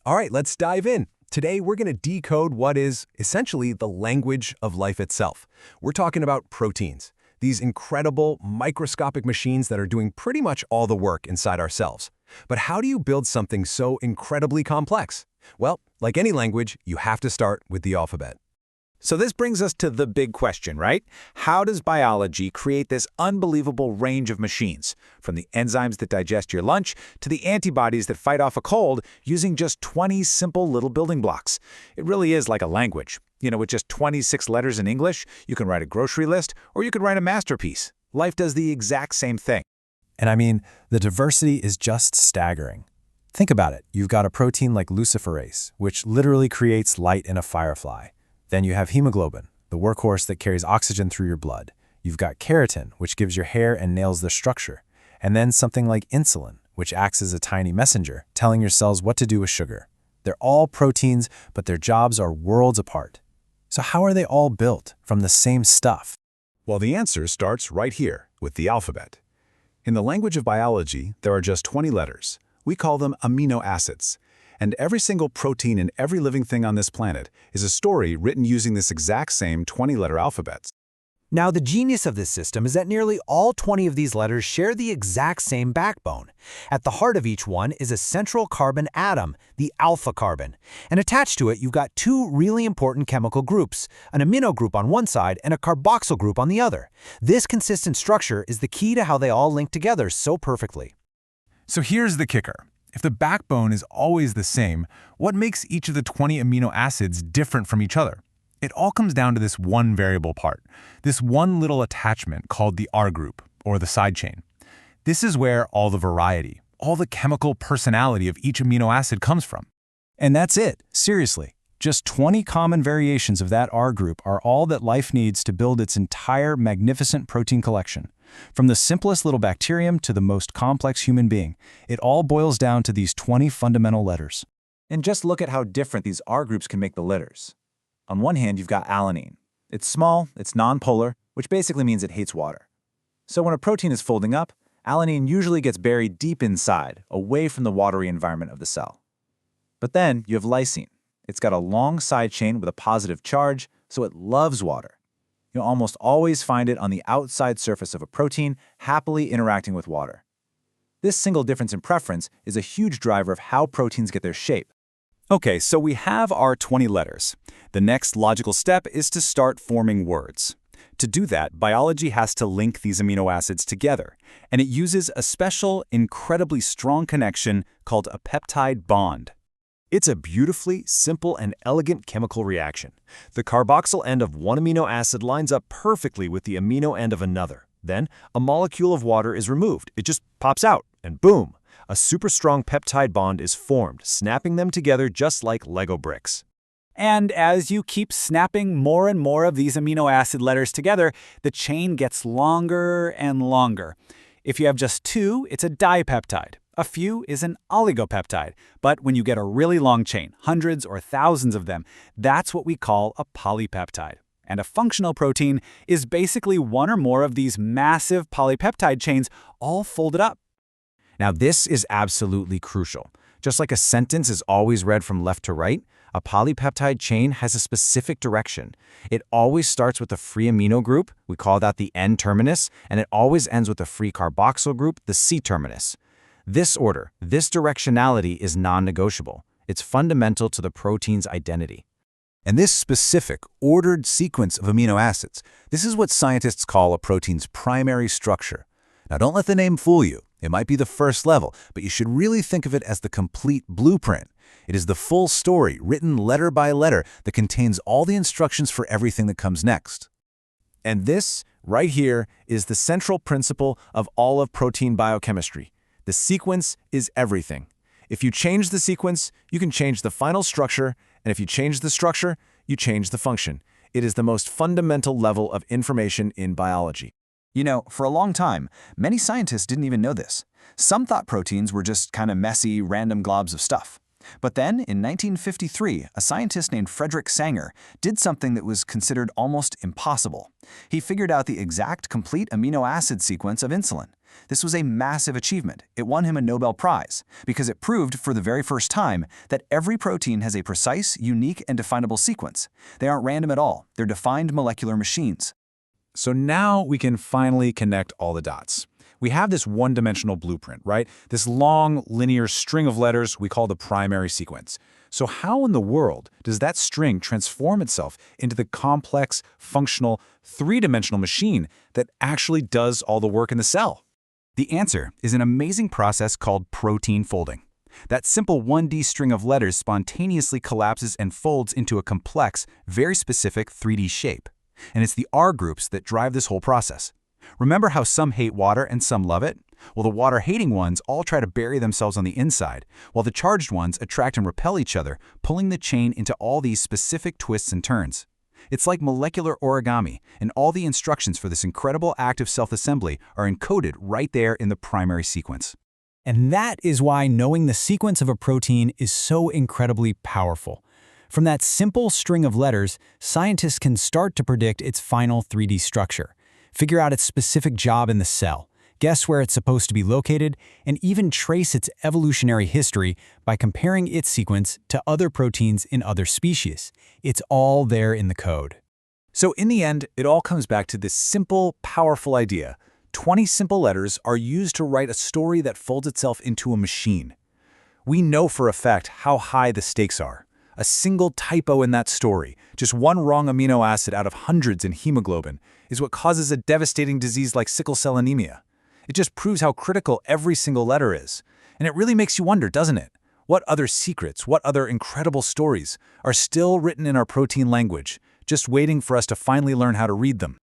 All right, let's dive in. Today, we're going to decode what is essentially the language of life itself. We're talking about proteins, these incredible microscopic machines that are doing pretty much all the work inside our cells. But how do you build something so incredibly complex? Well, like any language, you have to start with the alphabet. So this brings us to the big question, right? How does biology create this unbelievable range of machines, from the enzymes that digest your lunch to the antibodies that fight off a cold, using just 20 simple little building blocks? It really is like a language. With just 26 letters in English, you can write a grocery list, or you could write a masterpiece. Life does the exact same thing. And I mean, the diversity is just staggering. Think about it. You've got a protein like luciferase, which literally creates light in a firefly. Then you have hemoglobin, the workhorse that carries oxygen through your blood. You've got keratin, which gives your hair and nails their structure. And then something like insulin, which acts as a tiny messenger, telling your cells what to do with sugar. They're all proteins, but their jobs are worlds apart. So how are they all built from the same stuff? Well, the answer starts right here with the alphabet. In the language of biology, there are just 20 letters. We call them amino acids. And every single protein in every living thing on this planet is a story written using this exact same 20-letter alphabet. Now, the genius of this system is that nearly all 20 of these letters share the exact same backbone. At the heart of each one is a central carbon atom, the alpha carbon. And attached to it, you've got two really important chemical groups, an amino group on one side and a carboxyl group on the other. This consistent structure is the key to how they all link together so perfectly. So here's the kicker. If the backbone is always the same, what makes each of the 20 amino acids different from each other? It all comes down to this one variable part, this one little attachment called the R group, or the side chain. This is where all the variety, all the chemical personality of each amino acid comes from. And that's it, seriously. Just 20 common variations of that R group are all that life needs to build its entire magnificent protein collection. From the simplest little bacterium to the most complex human being, it all boils down to these 20 fundamental letters. And just look at how different these R groups can make the letters. On one hand, you've got alanine. It's small, it's nonpolar, which basically means it hates water. So when a protein is folding up, alanine usually gets buried deep inside, away from the watery environment of the cell. But then you have lysine. It's got a long side chain with a positive charge, so it loves water. You'll almost always find it on the outside surface of a protein, happily interacting with water. This single difference in preference is a huge driver of how proteins get their shape. Okay, so we have our 20 letters. The next logical step is to start forming words. To do that, biology has to link these amino acids together, and it uses a special, incredibly strong connection called a peptide bond. It's a beautifully simple and elegant chemical reaction. The carboxyl end of one amino acid lines up perfectly with the amino end of another. Then, a molecule of water is removed. It just pops out, and boom! A super strong peptide bond is formed, snapping them together just like Lego bricks. And as you keep snapping more and more of these amino acid letters together, the chain gets longer and longer. If you have just two, it's a dipeptide. A few is an oligopeptide, but when you get a really long chain, hundreds or thousands of them, that's what we call a polypeptide. And a functional protein is basically one or more of these massive polypeptide chains all folded up. Now, this is absolutely crucial. Just like a sentence is always read from left to right, a polypeptide chain has a specific direction. It always starts with a free amino group, we call that the N-terminus, and it always ends with a free carboxyl group, the C-terminus. This order, this directionality is non-negotiable. It's fundamental to the protein's identity. And this specific, ordered sequence of amino acids, this is what scientists call a protein's primary structure. Now, don't let the name fool you. It might be the first level, but you should really think of it as the complete blueprint. It is the full story, written letter by letter, that contains all the instructions for everything that comes next. And this, right here, is the central principle of all of protein biochemistry. The sequence is everything. If you change the sequence, you can change the final structure, and if you change the structure, you change the function. It is the most fundamental level of information in biology. For a long time, many scientists didn't even know this. Some thought proteins were just kind of messy, random globs of stuff. But then, in 1953, a scientist named Frederick Sanger did something that was considered almost impossible. He figured out the exact complete amino acid sequence of insulin. This was a massive achievement. It won him a Nobel Prize because it proved for the very first time that every protein has a precise, unique, and definable sequence. They aren't random at all. They're defined molecular machines. So now we can finally connect all the dots. We have this one-dimensional blueprint, right? This long, linear string of letters we call the primary sequence. So how in the world does that string transform itself into the complex, functional, three-dimensional machine that actually does all the work in the cell? The answer is an amazing process called protein folding. That simple 1D string of letters spontaneously collapses and folds into a complex, very specific 3D shape. And it's the R groups that drive this whole process. Remember how some hate water and some love it? Well, the water-hating ones all try to bury themselves on the inside, while the charged ones attract and repel each other, pulling the chain into all these specific twists and turns. It's like molecular origami, and all the instructions for this incredible act of self-assembly are encoded right there in the primary sequence. And that is why knowing the sequence of a protein is so incredibly powerful. From that simple string of letters, scientists can start to predict its final 3D structure, figure out its specific job in the cell, guess where it's supposed to be located, and even trace its evolutionary history by comparing its sequence to other proteins in other species. It's all there in the code. So in the end, it all comes back to this simple, powerful idea. 20 simple letters are used to write a story that folds itself into a machine. We know for a fact how high the stakes are. A single typo in that story, just one wrong amino acid out of hundreds in hemoglobin, is what causes a devastating disease like sickle cell anemia. It just proves how critical every single letter is. And it really makes you wonder, doesn't it? What other secrets, what other incredible stories are still written in our protein language, just waiting for us to finally learn how to read them?